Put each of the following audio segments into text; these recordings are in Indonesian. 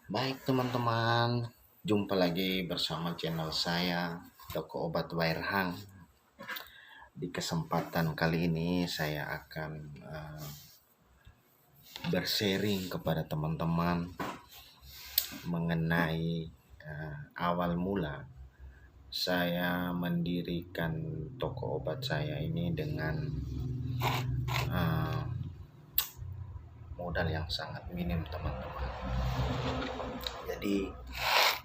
Baik teman-teman, jumpa lagi bersama channel saya, Toko Obat Wairhang. Di kesempatan kali ini saya akan bersharing kepada teman-teman mengenai awal mula saya mendirikan toko obat saya ini dengan uh, modal yang sangat minim teman-teman. Jadi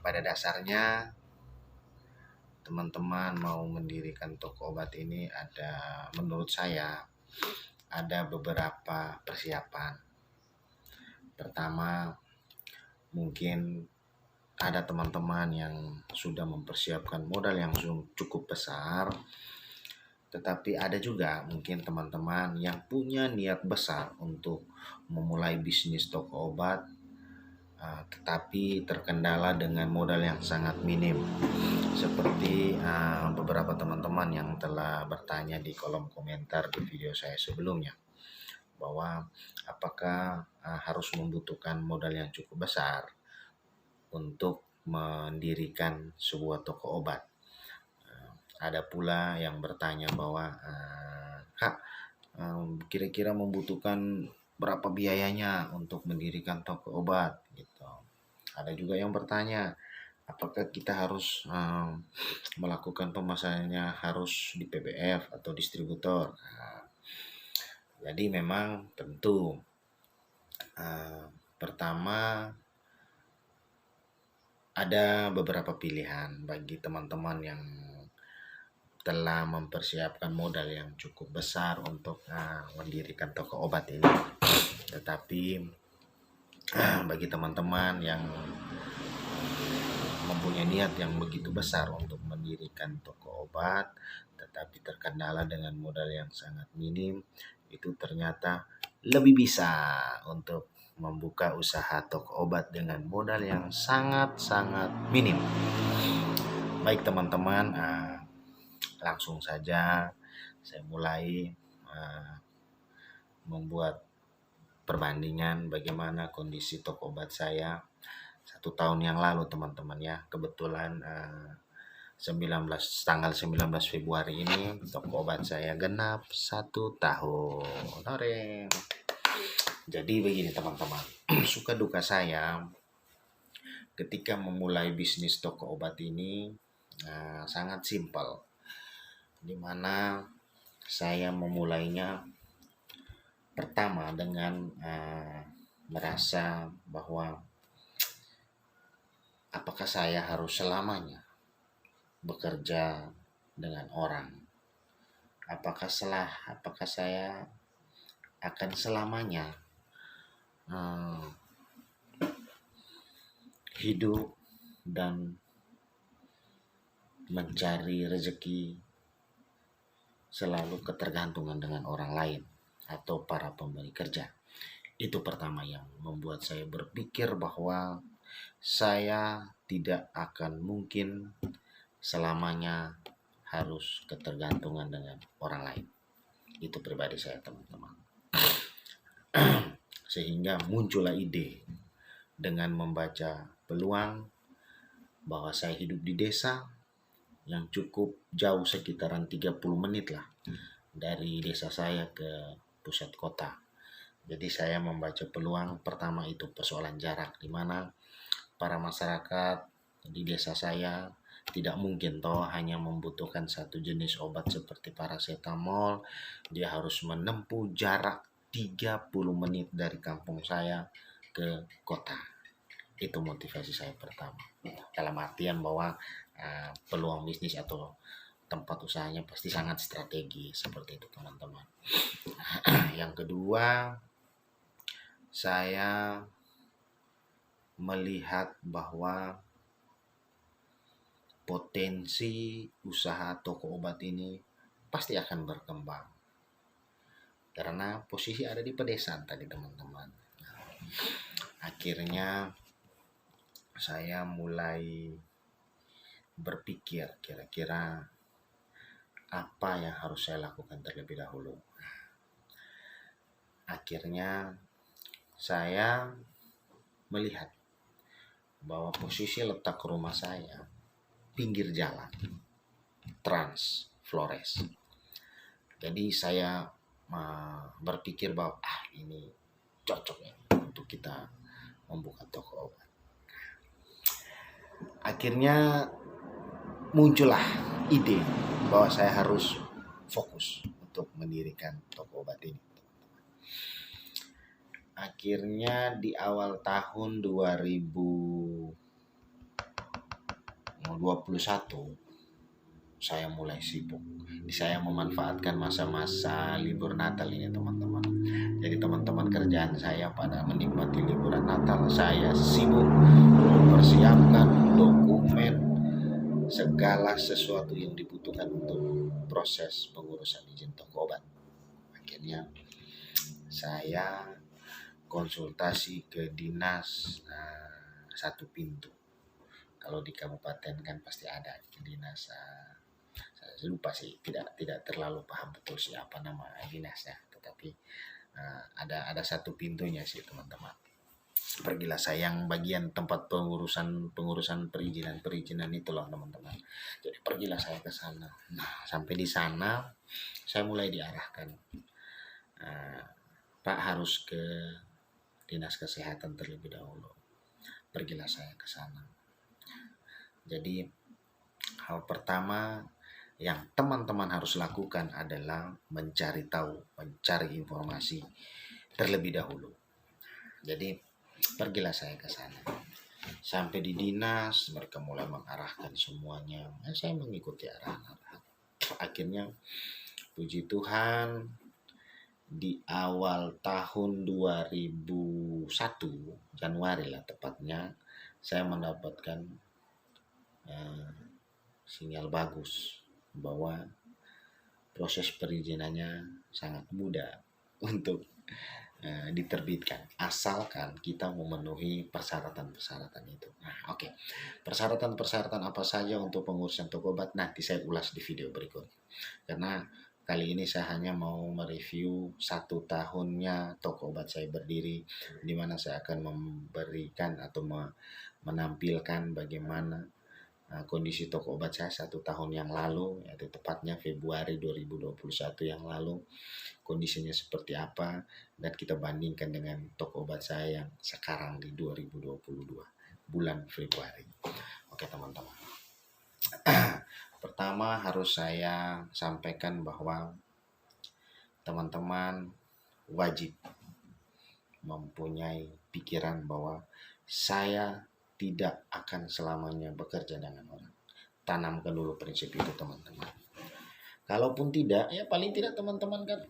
pada dasarnya teman-teman mau mendirikan toko obat ini menurut saya ada beberapa persiapan. Pertama, mungkin ada teman-teman yang sudah mempersiapkan modal yang cukup besar, tetapi ada juga mungkin teman-teman yang punya niat besar untuk memulai bisnis toko obat, tetapi terkendala dengan modal yang sangat minim. Seperti beberapa teman-teman yang telah bertanya di kolom komentar di video saya sebelumnya, bahwa apakah harus membutuhkan modal yang cukup besar untuk mendirikan sebuah toko obat. Ada pula yang bertanya bahwa Kak, kira-kira membutuhkan berapa biayanya untuk mendirikan toko obat gitu. Ada juga yang bertanya, apakah kita harus melakukan pemasarannya harus di PBF atau distributor. Jadi memang tentu pertama ada beberapa pilihan bagi teman-teman yang telah mempersiapkan modal yang cukup besar untuk mendirikan toko obat ini. Tetapi bagi teman-teman yang mempunyai niat yang begitu besar untuk mendirikan toko obat, tetapi terkendala dengan modal yang sangat minim, itu ternyata lebih bisa untuk membuka usaha toko obat dengan modal yang sangat-sangat minim. Baik teman-teman, langsung saja saya mulai membuat perbandingan bagaimana kondisi toko obat saya 1 tahun yang lalu teman-teman ya. Kebetulan tanggal 19 Februari ini toko obat saya genap 1 tahun. Hore. Jadi begini teman-teman, suka duka saya ketika memulai bisnis toko obat ini sangat simpel, dimana saya memulainya pertama dengan merasa bahwa apakah saya harus selamanya bekerja dengan orang? Apakah saya akan selamanya hidup dan mencari rezeki selalu ketergantungan dengan orang lain atau para pemberi kerja? Itu pertama yang membuat saya berpikir bahwa saya tidak akan mungkin selamanya harus ketergantungan dengan orang lain. Itu pribadi saya teman-teman. Sehingga muncullah ide dengan membaca peluang bahwa saya hidup di desa yang cukup jauh, sekitaran 30 menit lah dari desa saya ke pusat kota. Jadi saya membaca peluang pertama itu persoalan jarak, di mana para masyarakat di desa saya tidak mungkin hanya membutuhkan satu jenis obat seperti paracetamol. Dia harus menempuh jarak 30 menit dari kampung saya ke kota. Itu motivasi saya pertama. Dalam artian bahwa peluang bisnis atau tempat usahanya pasti sangat strategi, seperti itu teman-teman. Yang kedua, saya melihat bahwa potensi usaha toko obat ini pasti akan berkembang karena posisi ada di pedesaan tadi teman-teman. Akhirnya saya mulai berpikir kira-kira apa yang harus saya lakukan terlebih dahulu. Akhirnya saya melihat bahwa posisi letak rumah saya pinggir jalan Trans Flores. Jadi saya berpikir bahwa ini cocok ya untuk kita membuka toko obat. Akhirnya muncullah ide bahwa saya harus fokus untuk mendirikan toko obat ini. Akhirnya di awal tahun 2021 saya mulai sibuk. Saya memanfaatkan masa-masa libur Natal ini, teman-teman. Jadi teman-teman kerjaan saya pada menikmati liburan Natal, saya sibuk mempersiapkan dokumen segala sesuatu yang dibutuhkan untuk proses pengurusan izin toko obat. Akhirnya saya konsultasi ke dinas satu pintu. Kalau di kabupaten kan pasti ada dinas, saya lupa sih, tidak terlalu paham betul siapa nama dinasnya, tetapi ada satu pintunya sih, teman-teman. Pergilah saya yang bagian tempat pengurusan perizinan itu loh, teman-teman. Jadi pergilah saya ke sana. Nah, sampai di sana saya mulai diarahkan, Pak harus ke dinas kesehatan terlebih dahulu. Pergilah saya ke sana. Jadi hal pertama yang teman-teman harus lakukan adalah mencari tahu, mencari informasi terlebih dahulu. Jadi pergilah saya ke sana. Sampai di dinas, mereka mulai mengarahkan semuanya. Saya mengikuti arahan. Akhirnya, puji Tuhan, di awal tahun 2001, Januari lah tepatnya, saya mendapatkan sinyal bagus bahwa proses perizinannya sangat mudah untuk diterbitkan, asalkan kita memenuhi persyaratan-persyaratan itu. Nah, oke. Persyaratan-persyaratan apa saja untuk pengurusan toko obat nanti saya ulas di video berikut. Karena kali ini saya hanya mau mereview 1 tahunnya toko obat saya berdiri, di mana saya akan memberikan atau menampilkan bagaimana kondisi toko obat saya 1 tahun yang lalu, yaitu tepatnya Februari 2021 yang lalu, kondisinya seperti apa, dan kita bandingkan dengan toko obat saya yang sekarang di 2022 bulan Februari. Oke, teman-teman. Pertama harus saya sampaikan bahwa teman-teman wajib mempunyai pikiran bahwa saya tidak akan selamanya bekerja dengan orang. Tanamkan dulu prinsip itu, teman-teman. Kalaupun tidak, ya paling tidak teman-teman kan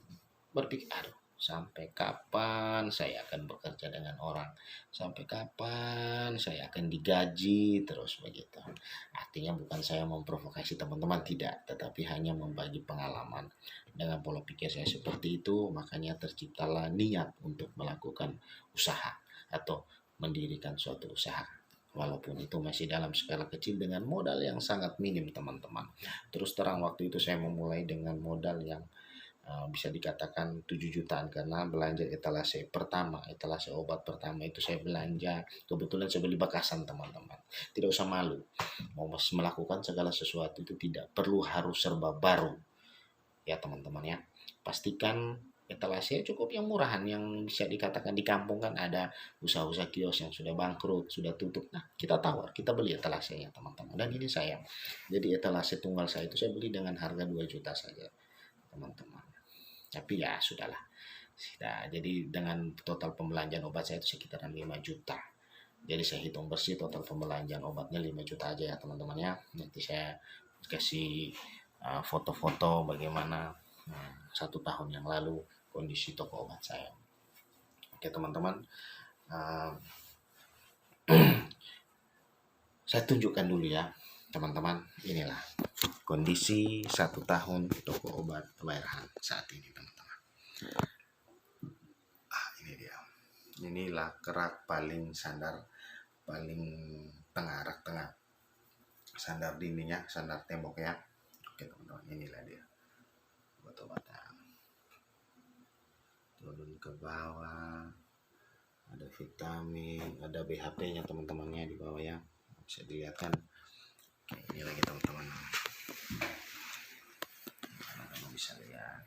berpikir, sampai kapan saya akan bekerja dengan orang? Sampai kapan saya akan digaji? Terus begitu. Artinya bukan saya memprovokasi teman-teman, tidak. Tetapi hanya membagi pengalaman. Dengan pola pikir saya seperti itu, makanya terciptalah niat untuk melakukan usaha atau mendirikan suatu usaha. Walaupun itu masih dalam skala kecil dengan modal yang sangat minim, teman-teman. Terus terang, waktu itu saya memulai dengan modal yang bisa dikatakan 7 jutaan karena belanja etalase obat pertama itu saya belanja, kebetulan saya beli bekasan, teman-teman. Tidak usah malu, mau melakukan segala sesuatu itu tidak perlu harus serba baru ya, teman-teman ya. Pastikan etalase cukup yang murahan, yang bisa dikatakan di kampung kan ada usaha-usaha kios yang sudah bangkrut, sudah tutup. Nah, kita tawar, kita beli etalasenya, teman-teman. Dan ini saya, jadi etalase tunggal saya itu saya beli dengan harga 2 juta saja, teman-teman. Tapi ya sudahlah. Jadi dengan total pembelanjaan obat saya itu sekitaran 5 juta. Jadi saya hitung bersih total pembelanjaan obatnya 5 juta aja ya, teman-teman ya. Nanti saya kasih foto-foto bagaimana 1 tahun yang lalu kondisi toko obat saya. Oke, teman-teman, saya tunjukkan dulu ya, teman-teman. Inilah kondisi 1 tahun toko obat Wairhan saat ini, teman-teman. Ini dia. Inilah kerak paling sandar, paling tengah, rak tengah, sandar dindingnya, sandar temboknya. Oke, teman-teman, inilah dia obat-obatan. Turun ke bawah, ada vitamin, ada BHP-nya teman-temannya di bawah ya, bisa dilihat kan. Oke, ini lagi teman-teman, teman-teman bisa lihat.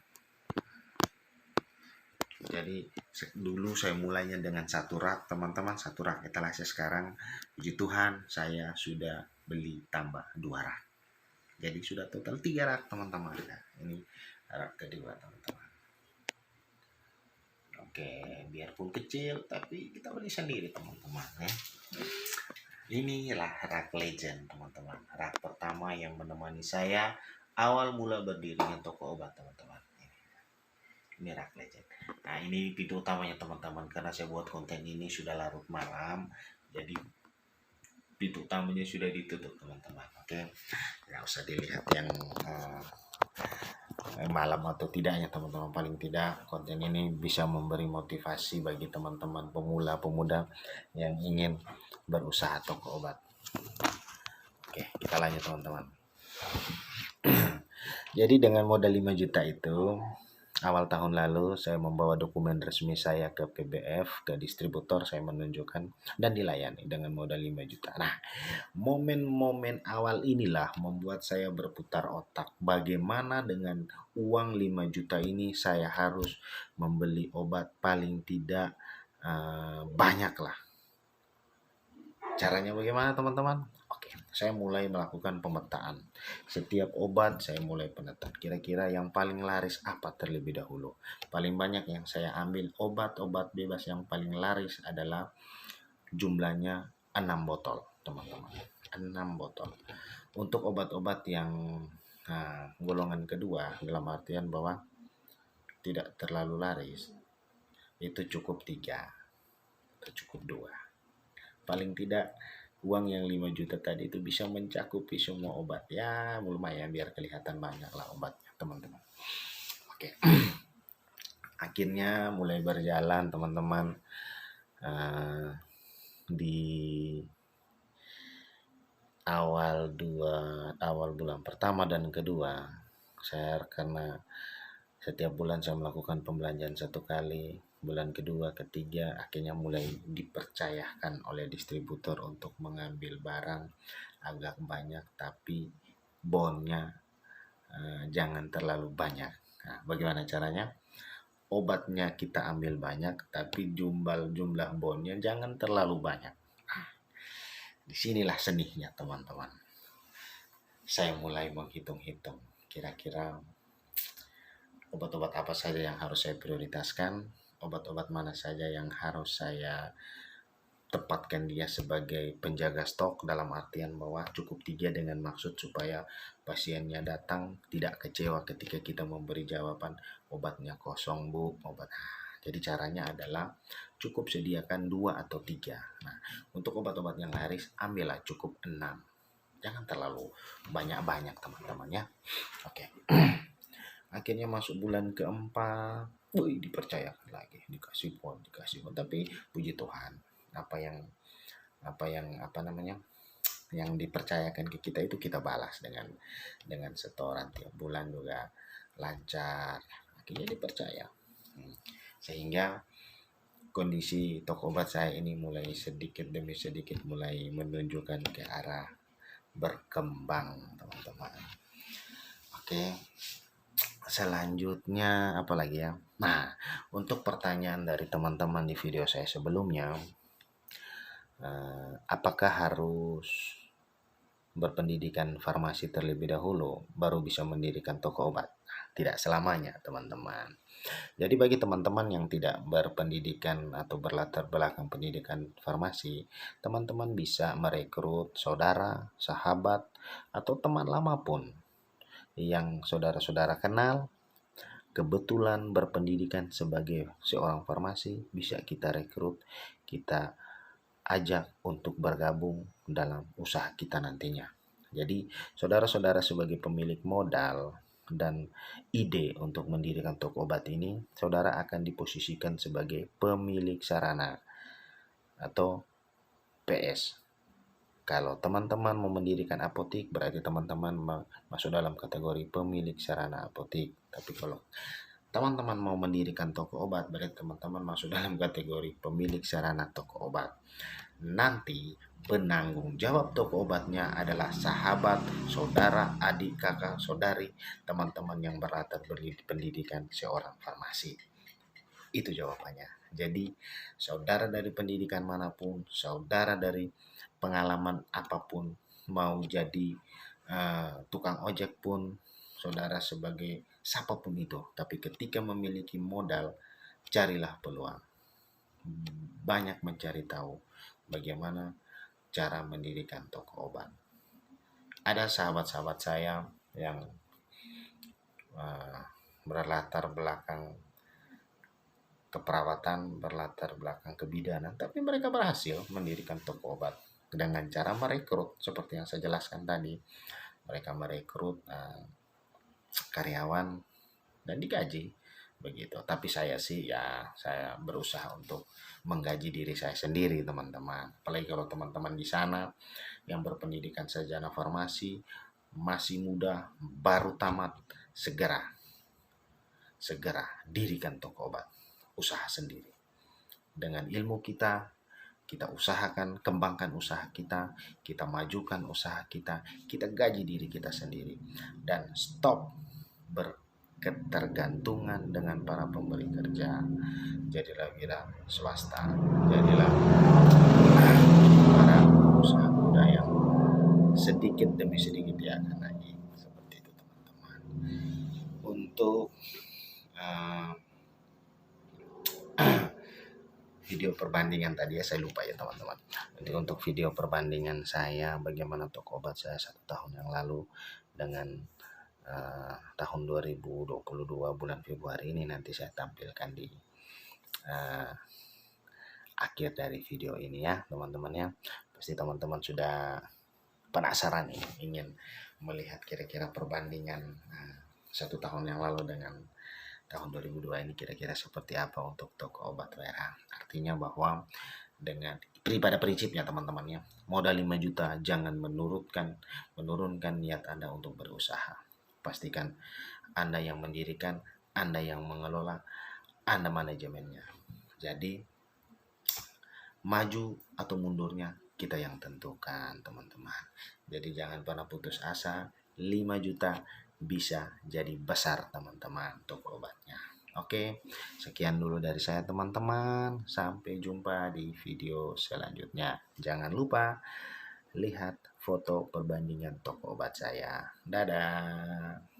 Jadi dulu saya mulainya dengan satu rak teman-teman, satu rak etalase. Sekarang puji Tuhan saya sudah beli tambah 2 rak, jadi sudah total 3 rak teman-teman. Nah, ini rak kedua teman-teman. Oke, biarpun kecil tapi kita beli sendiri teman-teman ya. Inilah rak legend teman-teman, rak pertama yang menemani saya awal mula berdirinya toko obat teman-teman. Ini rak legend. Nah, ini pintu utamanya teman-teman, karena saya buat konten ini sudah larut malam, jadi pintu utamanya sudah ditutup teman-teman. Oke, nggak usah dilihat yang malam atau tidaknya teman-teman. Paling tidak konten ini bisa memberi motivasi bagi teman-teman pemula-pemuda yang ingin berusaha toko obat. Oke, kita lanjut teman-teman. Jadi dengan modal 5 juta itu, awal tahun lalu saya membawa dokumen resmi saya ke PBF, ke distributor, saya menunjukkan dan dilayani dengan modal 5 juta. Nah, momen-momen awal inilah membuat saya berputar otak. Bagaimana dengan uang 5 juta ini saya harus membeli obat paling tidak banyak lah. Caranya bagaimana teman-teman? Oke, saya mulai melakukan pemetaan. Setiap obat saya mulai pemetaan. Kira-kira yang paling laris apa terlebih dahulu. Paling banyak yang saya ambil obat-obat bebas yang paling laris adalah jumlahnya 6 botol, teman-teman. 6 botol. Untuk obat-obat yang golongan kedua, dalam artian bahwa tidak terlalu laris, itu cukup 3 atau cukup 2. Paling tidak uang yang 5 juta tadi itu bisa mencakupi semua obat. Ya, lumayan biar kelihatan banyak lah obatnya, teman-teman. Oke. Akhirnya mulai berjalan, teman-teman. Di awal bulan pertama dan kedua, saya karena setiap bulan saya melakukan pembelanjaan 1 kali. Bulan kedua, ketiga, akhirnya mulai dipercayakan oleh distributor untuk mengambil barang agak banyak, tapi bonnya jangan terlalu banyak. Nah, bagaimana caranya? Obatnya kita ambil banyak, tapi jumlah bonnya jangan terlalu banyak. Nah, disinilah senihnya teman-teman. Saya mulai menghitung-hitung kira-kira obat-obat apa saja yang harus saya prioritaskan, obat-obat mana saja yang harus saya tempatkan dia sebagai penjaga stok, dalam artian bahwa cukup 3 dengan maksud supaya pasiennya datang tidak kecewa ketika kita memberi jawaban obatnya kosong bu, obat. Jadi caranya adalah cukup sediakan 2 atau 3. Nah, untuk obat-obat yang laris ambillah cukup 6. Jangan terlalu banyak-banyak teman-teman ya. Oke. Akhirnya masuk bulan keempat, dipercayakan lagi, dikasih pon. Tapi puji Tuhan, apa yang dipercayakan ke kita itu kita balas dengan setoran tiap bulan juga lancar. Akhirnya dipercaya. Sehingga kondisi toko obat saya ini mulai sedikit demi sedikit mulai menunjukkan ke arah berkembang, teman-teman. Oke. Selanjutnya apa lagi ya? Nah, untuk pertanyaan dari teman-teman di video saya sebelumnya, apakah harus berpendidikan farmasi terlebih dahulu baru bisa mendirikan toko obat? Tidak selamanya, teman-teman. Jadi bagi teman-teman yang tidak berpendidikan atau berlatar belakang pendidikan farmasi, teman-teman bisa merekrut saudara, sahabat, atau teman lama pun yang saudara-saudara kenal, kebetulan berpendidikan sebagai seorang farmasi, bisa kita rekrut, kita ajak untuk bergabung dalam usaha kita nantinya. Jadi saudara-saudara sebagai pemilik modal dan ide untuk mendirikan toko obat ini, saudara akan diposisikan sebagai pemilik sarana atau PS. Kalau teman-teman mau mendirikan apotik, berarti teman-teman masuk dalam kategori pemilik sarana apotik. Tapi kalau teman-teman mau mendirikan toko obat, berarti teman-teman masuk dalam kategori pemilik sarana toko obat. Nanti penanggung jawab toko obatnya adalah sahabat, saudara, adik, kakak, saudari, teman-teman yang berlatar pendidikan seorang farmasi. Itu jawabannya. Jadi, saudara dari pendidikan manapun, saudara dari pengalaman apapun, mau jadi tukang ojek pun, saudara sebagai siapapun itu. Tapi ketika memiliki modal, carilah peluang. Banyak mencari tahu bagaimana cara mendirikan toko obat. Ada sahabat-sahabat saya yang berlatar belakang keperawatan, berlatar belakang kebidanan, tapi mereka berhasil mendirikan toko obat dengan cara merekrut seperti yang saya jelaskan tadi. Mereka merekrut karyawan dan digaji begitu. Tapi saya sih saya berusaha untuk menggaji diri saya sendiri, teman-teman. Apalagi kalau teman-teman di sana yang berpendidikan sarjana farmasi, masih muda, baru tamat, segera dirikan toko obat, usaha sendiri. Dengan ilmu kita usahakan, kembangkan usaha kita majukan usaha kita gaji diri kita sendiri, dan stop berketergantungan dengan para pemberi kerja. Jadilah wira swasta, jadilah para usaha muda yang sedikit demi sedikit dia akan naik. Seperti itu, teman-teman. Untuk video perbandingan tadi saya lupa ya, teman-teman. Jadi untuk video perbandingan saya bagaimana toko obat saya 1 tahun yang lalu dengan tahun 2022 bulan Februari ini, nanti saya tampilkan di akhir dari video ini ya, teman-teman ya. Pasti teman-teman sudah penasaran nih, ingin melihat kira-kira perbandingan 1 tahun yang lalu dengan tahun 2002 ini kira-kira seperti apa untuk toko obat WRH. Artinya bahwa dengan pada prinsipnya, teman-teman ya, modal 5 juta jangan menurunkan niat Anda untuk berusaha. Pastikan Anda yang mendirikan, Anda yang mengelola, Anda manajemennya. Jadi maju atau mundurnya kita yang tentukan, teman-teman. Jadi jangan pernah putus asa. 5 juta bisa jadi besar, teman-teman, toko obatnya. Oke, sekian dulu dari saya, teman-teman. Sampai jumpa di video selanjutnya. Jangan lupa lihat foto perbandingan toko obat saya. Dadah.